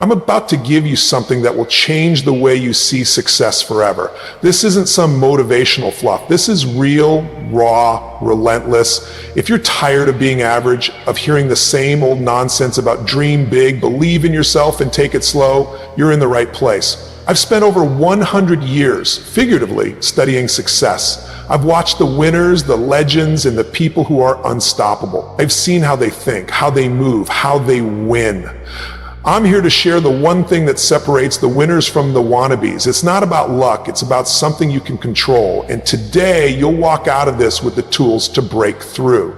I'm about to give you something that will change the way you see success forever. This isn't some motivational fluff. This is real, raw, relentless. If you're tired of being average, of hearing the same old nonsense about dream big, believe in yourself and take it slow, you're in the right place. I've spent over 100 years, figuratively, studying success. I've watched the winners, the legends, and the people who are unstoppable. I've seen how they think, how they move, how they win. I'm here to share the one thing that separates the winners from the wannabes. It's not about luck, it's about something you can control. And today, you'll walk out of this with the tools to break through.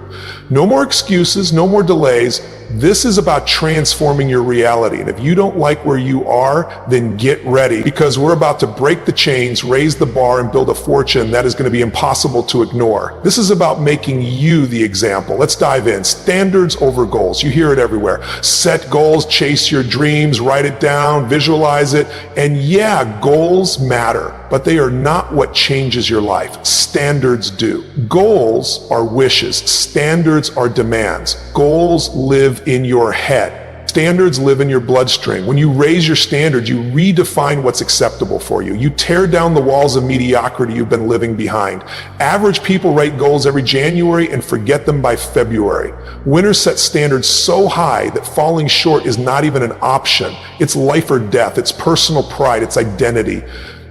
No more excuses, no more delays. This is about transforming your reality. And if you don't like where you are, then get ready, because we're about to break the chains, raise the bar, and build a fortune that is going to be impossible to ignore. This is about making you the example. Let's dive in. Standards over goals. You hear it everywhere. Set goals, chase your dreams, write it down, visualize it. And yeah, goals matter, but they are not what changes your life. Standards do. Goals are wishes. Standards are demands. Goals live in your head. Standards live in your bloodstream. When you raise your standards, you redefine what's acceptable for you. You tear down the walls of mediocrity you've been living behind. Average people write goals every January and forget them by February. Winners set standards so high that falling short is not even an option. It's life or death. It's personal pride. It's identity.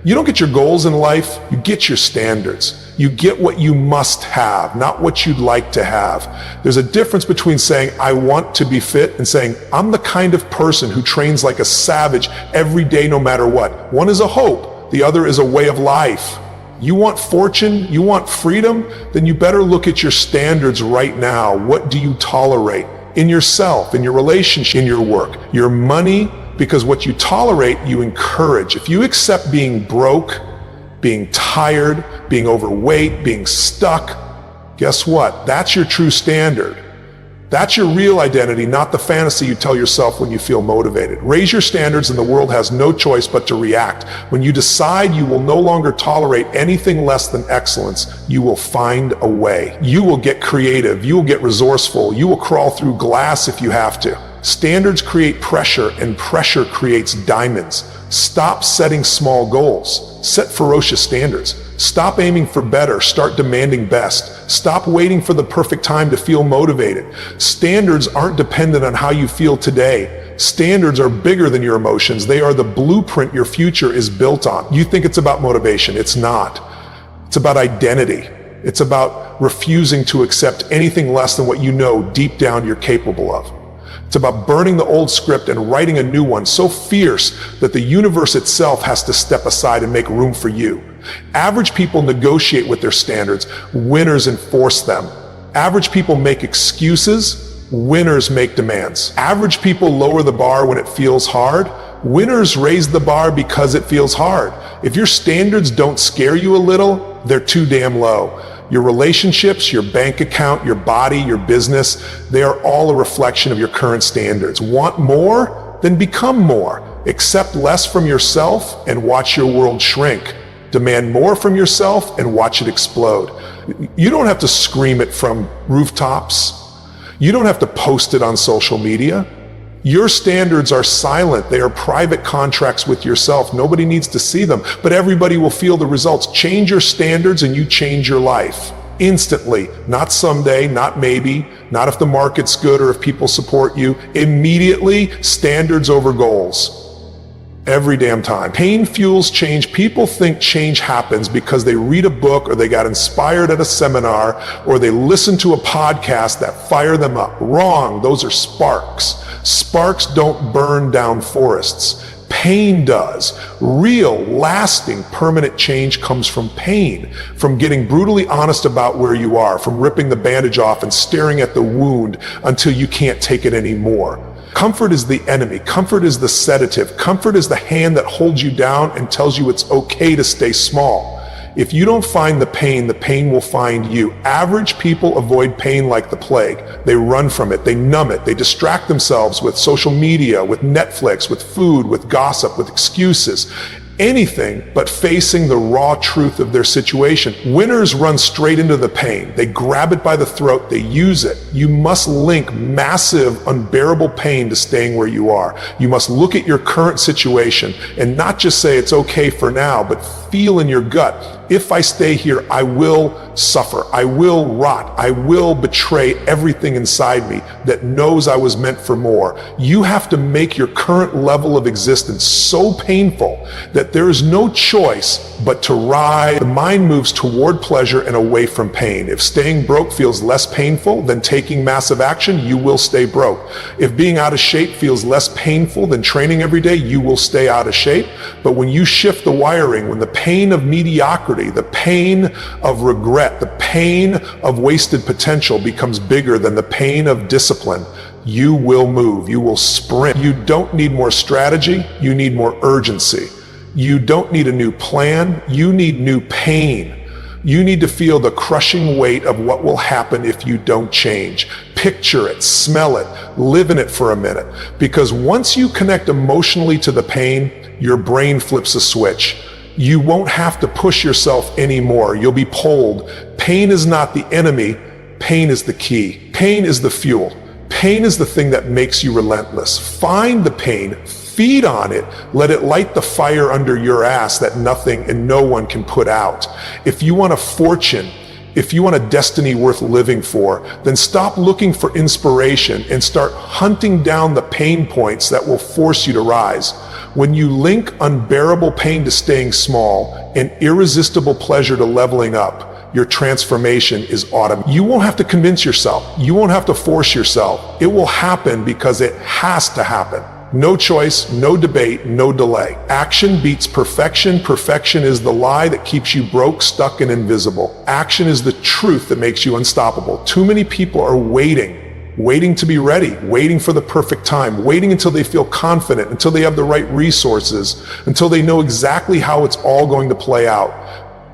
You don't get your goals in life, you get your standards. You get what you must have, not what you'd like to have. There's a difference between saying, I want to be fit, and saying, I'm the kind of person who trains like a savage every day no matter what. One is a hope, the other is a way of life. You want fortune, you want freedom, then you better look at your standards right now. What do you tolerate in yourself, in your relationship, in your work, your money? Because what you tolerate, you encourage. If you accept being broke, being tired, being overweight, being stuck, guess what? That's your true standard. That's your real identity, not the fantasy you tell yourself when you feel motivated. Raise your standards and the world has no choice but to react. When you decide you will no longer tolerate anything less than excellence, you will find a way. You will get creative. You will get resourceful. You will crawl through glass if you have to. Standards create pressure, and pressure creates diamonds. Stop setting small goals. Set ferocious standards. Stop aiming for better. Start demanding best. Stop waiting for the perfect time to feel motivated. Standards aren't dependent on how you feel today. Standards are bigger than your emotions. They are the blueprint your future is built on. You think it's about motivation. It's not. It's about identity. It's about refusing to accept anything less than what you know deep down you're capable of. It's about burning the old script and writing a new one so fierce that the universe itself has to step aside and make room for you. Average people negotiate with their standards. Winners enforce them. Average people make excuses. Winners make demands. Average people lower the bar when it feels hard. Winners raise the bar because it feels hard. If your standards don't scare you a little, they're too damn low. Your relationships, your bank account, your body, your business, they are all a reflection of your current standards. Want more? Then become more. Accept less from yourself and watch your world shrink. Demand more from yourself and watch it explode. You don't have to scream it from rooftops. You don't have to post it on social media. Your standards are silent. They are private contracts with yourself. Nobody needs to see them, but everybody will feel the results. Change your standards and you change your life instantly. Not someday, not maybe, not if the market's good or if people support you. Immediately, standards over goals. Every damn time. Pain fuels change. People think change happens because they read a book or they got inspired at a seminar or they listen to a podcast that fire them up. Wrong. Those are sparks. Sparks don't burn down forests. Pain does. Real, lasting, permanent change comes from pain, from getting brutally honest about where you are, from ripping the bandage off and staring at the wound until you can't take it anymore. Comfort is the enemy. Comfort is the sedative. Comfort is the hand that holds you down and tells you it's okay to stay small. If you don't find the pain will find you. Average people avoid pain like the plague. They run from it. They numb it. They distract themselves with social media, with Netflix, with food, with gossip, with excuses. anything but facing the raw truth of their situation. Winners run straight into the pain. They grab it by the throat, they use it. You must link massive, unbearable pain to staying where you are. You must look at your current situation and not just say it's okay for now, but feel in your gut, if I stay here, I will suffer, I will rot, I will betray everything inside me that knows I was meant for more. You have to make your current level of existence so painful that there is no choice but to ride. The mind moves toward pleasure and away from pain. If staying broke feels less painful than taking massive action, you will stay broke. If being out of shape feels less painful than training every day, you will stay out of shape. But when you shift the wiring, when the pain of mediocrity, the pain of regret, the pain of wasted potential becomes bigger than the pain of discipline, you will move, you will sprint. You don't need more strategy, you need more urgency. You don't need a new plan, you need new pain. You need to feel the crushing weight of what will happen if you don't change. Picture it, smell it, live in it for a minute. Because once you connect emotionally to the pain, your brain flips a switch. You won't have to push yourself anymore. You'll be pulled. Pain is not the enemy, pain is the key. Pain is the fuel. Pain is the thing that makes you relentless. Find the pain, feed on it, let it light the fire under your ass that nothing and no one can put out. If you want a fortune, if you want a destiny worth living for, then stop looking for inspiration and start hunting down the pain points that will force you to rise. When you link unbearable pain to staying small and irresistible pleasure to leveling up, your transformation is automatic. You won't have to convince yourself. You won't have to force yourself. It will happen because it has to happen. No choice, no debate, no delay. Action beats perfection. Perfection is the lie that keeps you broke, stuck, and invisible. Action is the truth that makes you unstoppable. Too many people are waiting to be ready, waiting for the perfect time, waiting until they feel confident, until they have the right resources, until they know exactly how it's all going to play out.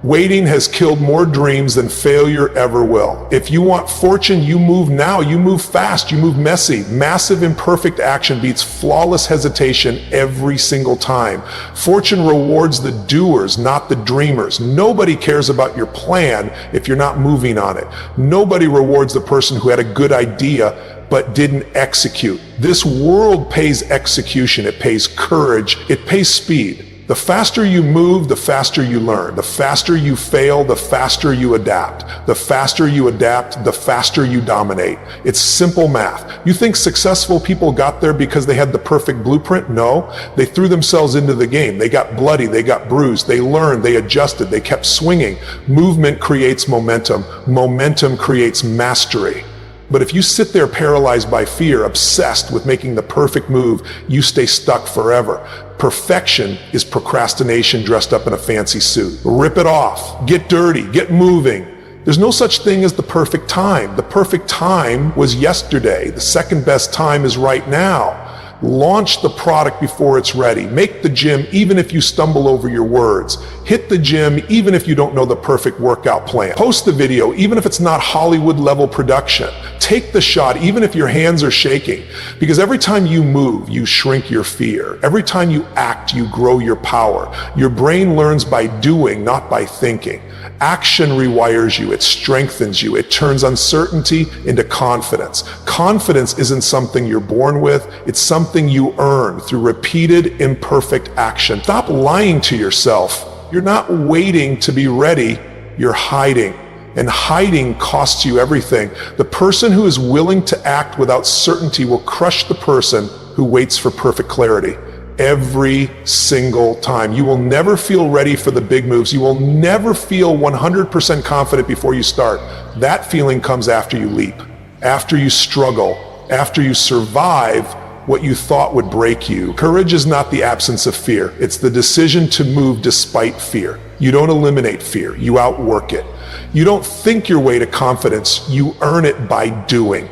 Waiting has killed more dreams than failure ever will. If you want fortune, you move now, you move fast, you move messy. Massive imperfect action beats flawless hesitation every single time. Fortune rewards the doers, not the dreamers. Nobody cares about your plan if you're not moving on it. Nobody rewards the person who had a good idea but didn't execute. This world pays execution, it pays courage, it pays speed. The faster you move, the faster you learn. The faster you fail, the faster you adapt. The faster you adapt, the faster you dominate. It's simple math. You think successful people got there because they had the perfect blueprint? No, they threw themselves into the game. They got bloody, they got bruised, they learned, they adjusted, they kept swinging. Movement creates momentum. Momentum creates mastery. But if you sit there paralyzed by fear, obsessed with making the perfect move, you stay stuck forever. Perfection is procrastination dressed up in a fancy suit. Rip it off, get dirty, get moving. There's no such thing as the perfect time. The perfect time was yesterday. The second best time is right now. Launch the product before it's ready. Make the gym even if you stumble over your words. Hit the gym even if you don't know the perfect workout plan. Post the video even if it's not Hollywood level production. Take the shot even if your hands are shaking. Because every time you move, you shrink your fear. Every time you act, you grow your power. Your brain learns by doing, not by thinking. Action rewires you, it strengthens you, it turns uncertainty into confidence. Confidence isn't something you're born with, it's something you earn through repeated imperfect action. Stop lying to yourself. You're not waiting to be ready, you're hiding. And hiding costs you everything. The person who is willing to act without certainty will crush the person who waits for perfect clarity. Every single time. You will never feel ready for the big moves. You will never feel 100% confident before you start. That feeling comes after you leap, after you struggle, after you survive what you thought would break you. Courage is not the absence of fear. It's the decision to move despite fear. You don't eliminate fear, you outwork it. You don't think your way to confidence, you earn it by doing.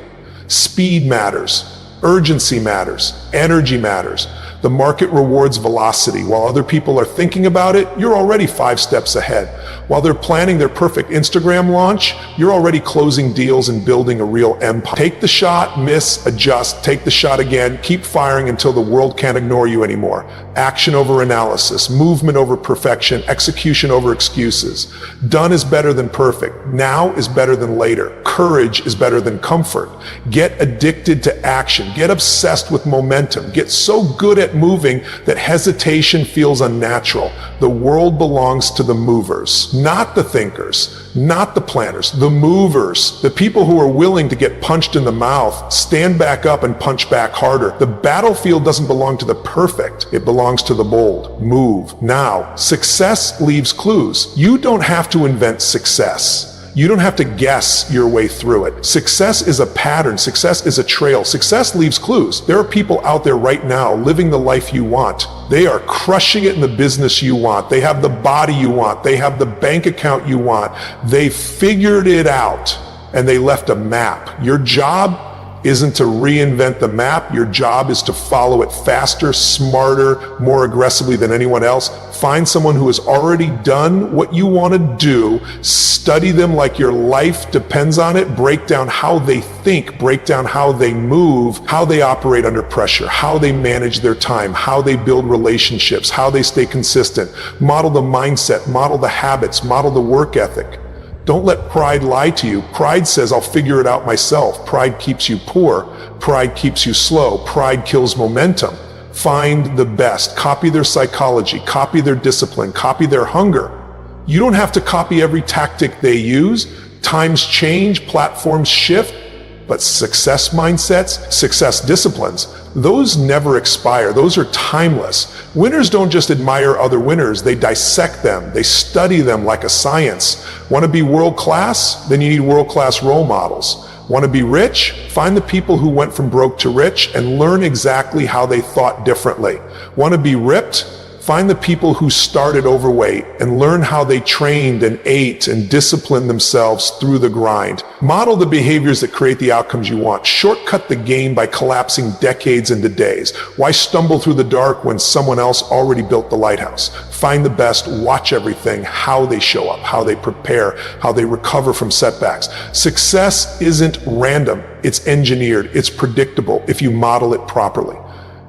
Speed matters. Urgency matters. Energy matters. The market rewards velocity. While other people are thinking about it, you're already 5 steps ahead. While they're planning their perfect Instagram launch, you're already closing deals and building a real empire. Take the shot, miss, adjust, take the shot again, keep firing until the world can't ignore you anymore. Action over analysis, movement over perfection, execution over excuses. Done is better than perfect. Now is better than later. Courage is better than comfort. Get addicted to action. Get obsessed with momentum. Get so good at moving that hesitation feels unnatural. The world belongs to the movers, not the thinkers, not the planners, the movers, the people who are willing to get punched in the mouth, stand back up and punch back harder. The battlefield doesn't belong to the perfect. It belongs to the bold. Move now. Success leaves clues. You don't have to invent success. You don't have to guess your way through it. Success is a pattern. Success is a trail. Success leaves clues. There are people out there right now living the life you want. They are crushing it in the business you want. They have the body you want. They have the bank account you want. They figured it out and they left a map. Your job isn't to reinvent the map. Your job is to follow it faster, smarter, more aggressively than anyone else. Find someone who has already done what you want to do. Study them like your life depends on it. Break down how they think, break down how they move, how they operate under pressure, how they manage their time, how they build relationships, how they stay consistent. Model the mindset, model the habits, model the work ethic. Don't let pride lie to you. Pride says, I'll figure it out myself. Pride keeps you poor. Pride keeps you slow. Pride kills momentum. Find the best. Copy their psychology. Copy their discipline. Copy their hunger. You don't have to copy every tactic they use. Times change, platforms shift, but success mindsets, success disciplines, those never expire. Those are timeless. Winners don't just admire other winners, they dissect them, they study them like a science. Want to be world class? Then you need world class role models. Want to be rich? Find the people who went from broke to rich and learn exactly how they thought differently. Want to be ripped? Find the people who started overweight and learn how they trained and ate and disciplined themselves through the grind. Model the behaviors that create the outcomes you want. Shortcut the game by collapsing decades into days. Why stumble through the dark when someone else already built the lighthouse? Find the best, watch everything, how they show up, how they prepare, how they recover from setbacks. Success isn't random, it's engineered, it's predictable if you model it properly.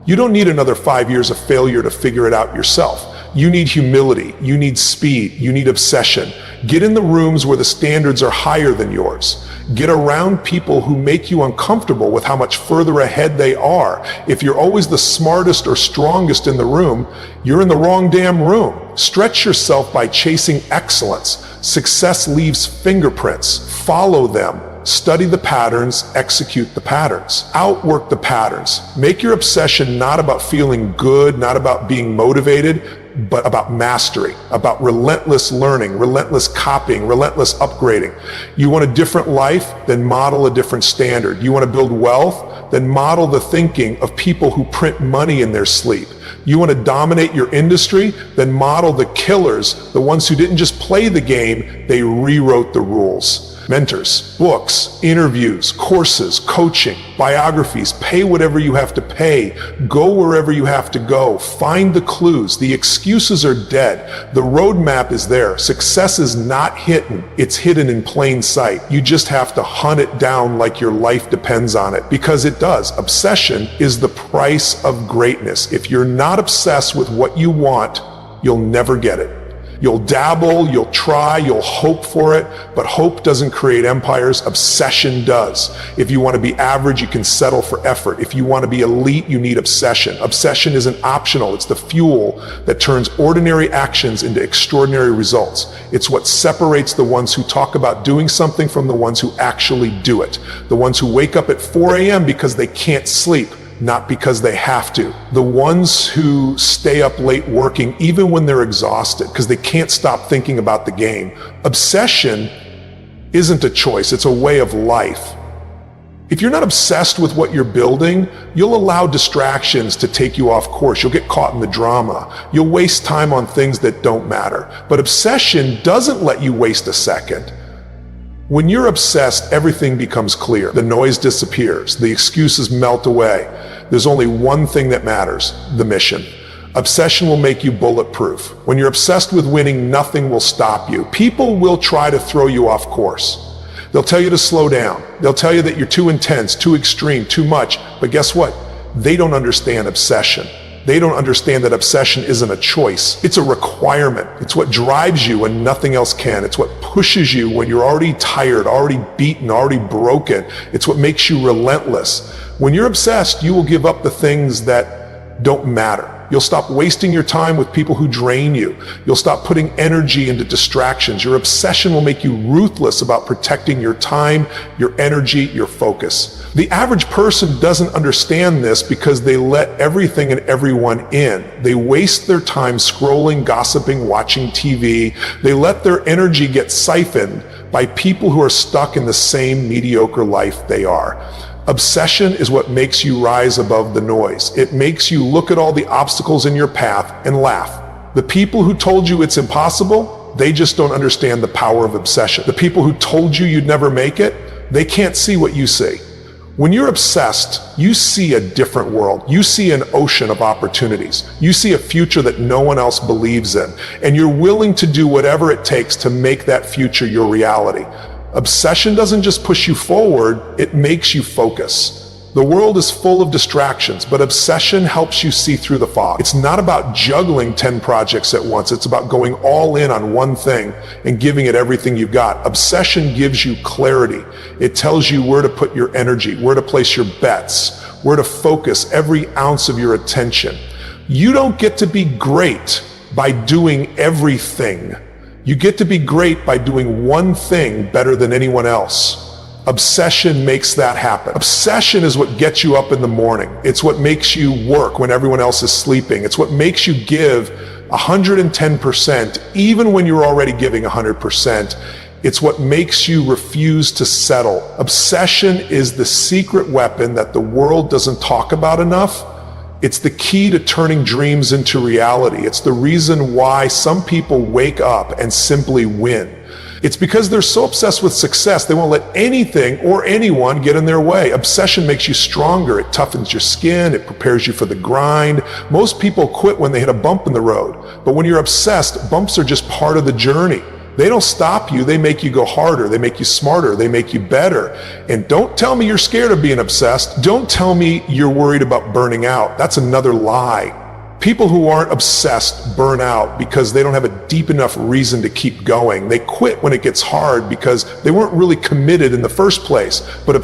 You don't need another 5 years of failure to figure it out yourself. You need humility, you need speed, you need obsession. Get in the rooms where the standards are higher than yours. Get around people who make you uncomfortable with how much further ahead they are. If you're always the smartest or strongest in the room, you're in the wrong damn room. Stretch yourself by chasing excellence. Success leaves fingerprints. Follow them. Study the patterns, execute the patterns. Outwork the patterns. Make your obsession not about feeling good, not about being motivated, but about mastery, about relentless learning, relentless copying, relentless upgrading. You want a different life? Then model a different standard. You want to build wealth? Then model the thinking of people who print money in their sleep. You want to dominate your industry? Then model the killers, the ones who didn't just play the game, they rewrote the rules. Mentors, books, interviews, courses, coaching, biographies, pay whatever you have to pay, go wherever you have to go, find the clues. The excuses are dead. The roadmap is there. Success is not hidden. It's hidden in plain sight. You just have to hunt it down like your life depends on it, because it does. Obsession is the price of greatness. If you're not obsessed with what you want, you'll never get it. You'll dabble, you'll try, you'll hope for it, but hope doesn't create empires, obsession does. If you want to be average, you can settle for effort. If you want to be elite, you need obsession. Obsession isn't optional, it's the fuel that turns ordinary actions into extraordinary results. It's what separates the ones who talk about doing something from the ones who actually do it. The ones who wake up at 4 a.m. because they can't sleep, not because they have to. The ones who stay up late working even when they're exhausted because they can't stop thinking about the game. Obsession isn't a choice, it's a way of life. If you're not obsessed with what you're building, you'll allow distractions to take you off course. You'll get caught in the drama. You'll waste time on things that don't matter. But obsession doesn't let you waste a second. When you're obsessed, everything becomes clear. The noise disappears. The excuses melt away. There's only one thing that matters: the mission. Obsession will make you bulletproof. When you're obsessed with winning, nothing will stop you. People will try to throw you off course. They'll tell you to slow down. They'll tell you that you're too intense, too extreme, too much. But guess what? They don't understand obsession. They don't understand that obsession isn't a choice. It's a requirement. It's what drives you when nothing else can. It's what pushes you when you're already tired, already beaten, already broken. It's what makes you relentless. When you're obsessed, you will give up the things that don't matter. You'll stop wasting your time with people who drain you. You'll stop putting energy into distractions. Your obsession will make you ruthless about protecting your time, your energy, your focus. The average person doesn't understand this because they let everything and everyone in. They waste their time scrolling, gossiping, watching TV. They let their energy get siphoned by people who are stuck in the same mediocre life they are. Obsession is what makes you rise above the noise. It makes you look at all the obstacles in your path and laugh. The people who told you it's impossible, they just don't understand the power of obsession. The people who told you you'd never make it, they can't see what you see. When you're obsessed, you see a different world. You see an ocean of opportunities. You see a future that no one else believes in, and you're willing to do whatever it takes to make that future your reality. Obsession doesn't just push you forward, it makes you focus. The world is full of distractions, but obsession helps you see through the fog. It's not about juggling 10 projects at once. It's about going all in on one thing and giving it everything you've got. Obsession gives you clarity. It tells you where to put your energy, where to place your bets, where to focus every ounce of your attention. You don't get to be great by doing everything. You get to be great by doing one thing better than anyone else. Obsession makes that happen. Obsession is what gets you up in the morning. It's what makes you work when everyone else is sleeping. It's what makes you give 110%, even when you're already giving 100%. It's what makes you refuse to settle. Obsession is the secret weapon that the world doesn't talk about enough. It's the key to turning dreams into reality. It's the reason why some people wake up and simply win. It's because they're so obsessed with success, they won't let anything or anyone get in their way. Obsession makes you stronger. It toughens your skin. It prepares you for the grind. Most people quit when they hit a bump in the road. But when you're obsessed, bumps are just part of the journey. They don't stop you. They make you go harder. They make you smarter. They make you better. And don't tell me you're scared of being obsessed. Don't tell me you're worried about burning out. That's another lie. People who aren't obsessed burn out because they don't have a deep enough reason to keep going. They quit when it gets hard because they weren't really committed in the first place. But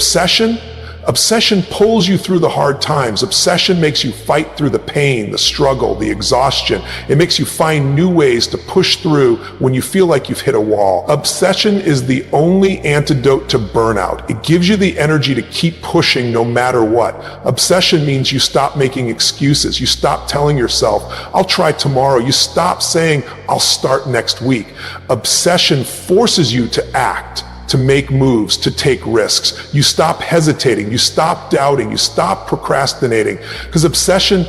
Obsession pulls you through the hard times. Obsession makes you fight through the pain, the struggle, the exhaustion. It makes you find new ways to push through when you feel like you've hit a wall. Obsession is the only antidote to burnout. It gives you the energy to keep pushing no matter what. Obsession means you stop making excuses. You stop telling yourself, I'll try tomorrow. You stop saying, I'll start next week. Obsession forces you to act, to make moves, to take risks. You stop hesitating, you stop doubting, you stop procrastinating, because obsession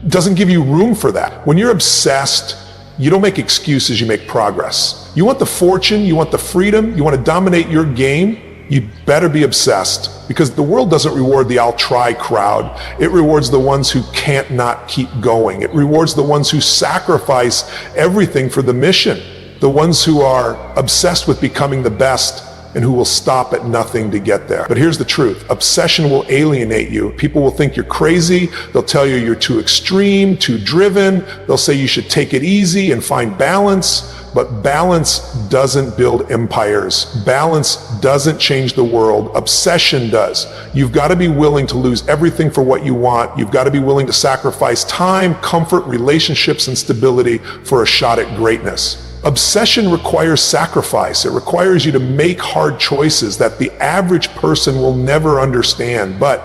doesn't give you room for that. When you're obsessed, you don't make excuses, you make progress. You want the fortune, you want the freedom, you want to dominate your game, you better be obsessed, because the world doesn't reward the I'll try crowd. It rewards the ones who can't not keep going. It rewards the ones who sacrifice everything for the mission, the ones who are obsessed with becoming the best and who will stop at nothing to get there. But here's the truth. Obsession will alienate you. People will think you're crazy. They'll tell you you're too extreme, too driven. They'll say you should take it easy and find balance. But balance doesn't build empires. Balance doesn't change the world. Obsession does. You've got to be willing to lose everything for what you want. You've got to be willing to sacrifice time, comfort, relationships, and stability for a shot at greatness. Obsession requires sacrifice. It requires you to make hard choices that the average person will never understand. But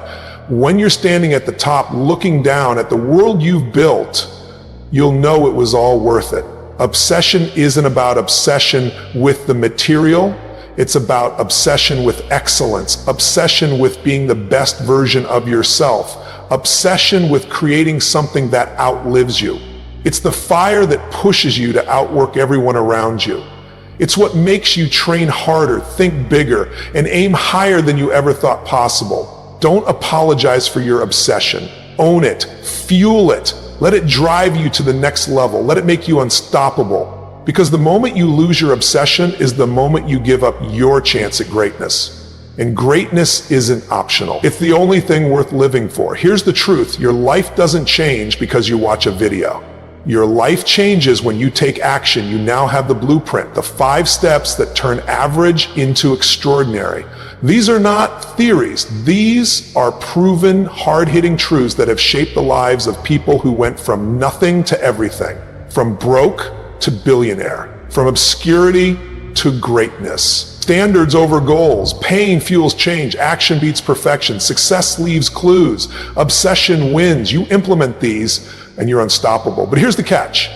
when you're standing at the top looking down at the world you've built, you'll know it was all worth it. Obsession isn't about obsession with the material. It's about obsession with excellence, obsession with being the best version of yourself, obsession with creating something that outlives you. It's the fire that pushes you to outwork everyone around you. It's what makes you train harder, think bigger, and aim higher than you ever thought possible. Don't apologize for your obsession. Own it, fuel it, let it drive you to the next level, let it make you unstoppable. Because the moment you lose your obsession is the moment you give up your chance at greatness. And greatness isn't optional. It's the only thing worth living for. Here's the truth, your life doesn't change because you watch a video. Your life changes when you take action. You now have the blueprint, the 5 steps that turn average into extraordinary. These are not theories. These are proven, hard-hitting truths that have shaped the lives of people who went from nothing to everything, from broke to billionaire, from obscurity to greatness. Standards over goals, pain fuels change, action beats perfection, success leaves clues, obsession wins. You implement these and you're unstoppable. But here's the catch.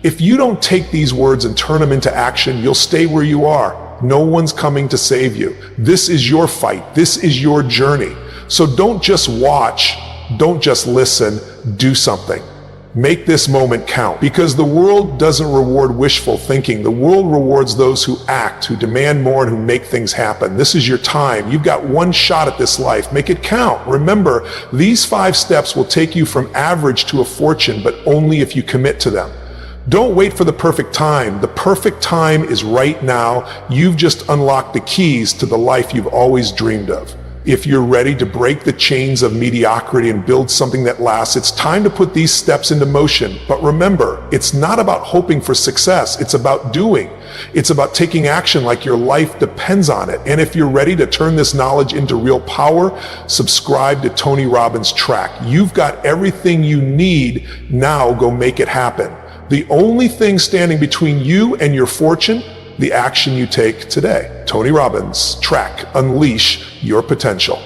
If you don't take these words and turn them into action, you'll stay where you are. No one's coming to save you. This is your fight. This is your journey. So don't just watch, don't just listen, do something. Make this moment count, because the world doesn't reward wishful thinking. The world rewards those who act, who demand more, and who make things happen. This is your time. You've got one shot at this life. Make it count. Remember, these 5 steps will take you from average to a fortune, but only if you commit to them. Don't wait for the perfect time. The perfect time is right now. You've just unlocked the keys to the life you've always dreamed of. If you're ready to break the chains of mediocrity and build something that lasts, it's time to put these steps into motion. But remember, it's not about hoping for success. It's about doing. It's about taking action like your life depends on it. And if you're ready to turn this knowledge into real power, subscribe to Tony Robbins' track. You've got everything you need. Now go make it happen. The only thing standing between you and your fortune, the action you take today. Tony Robbins, track, unleash your potential.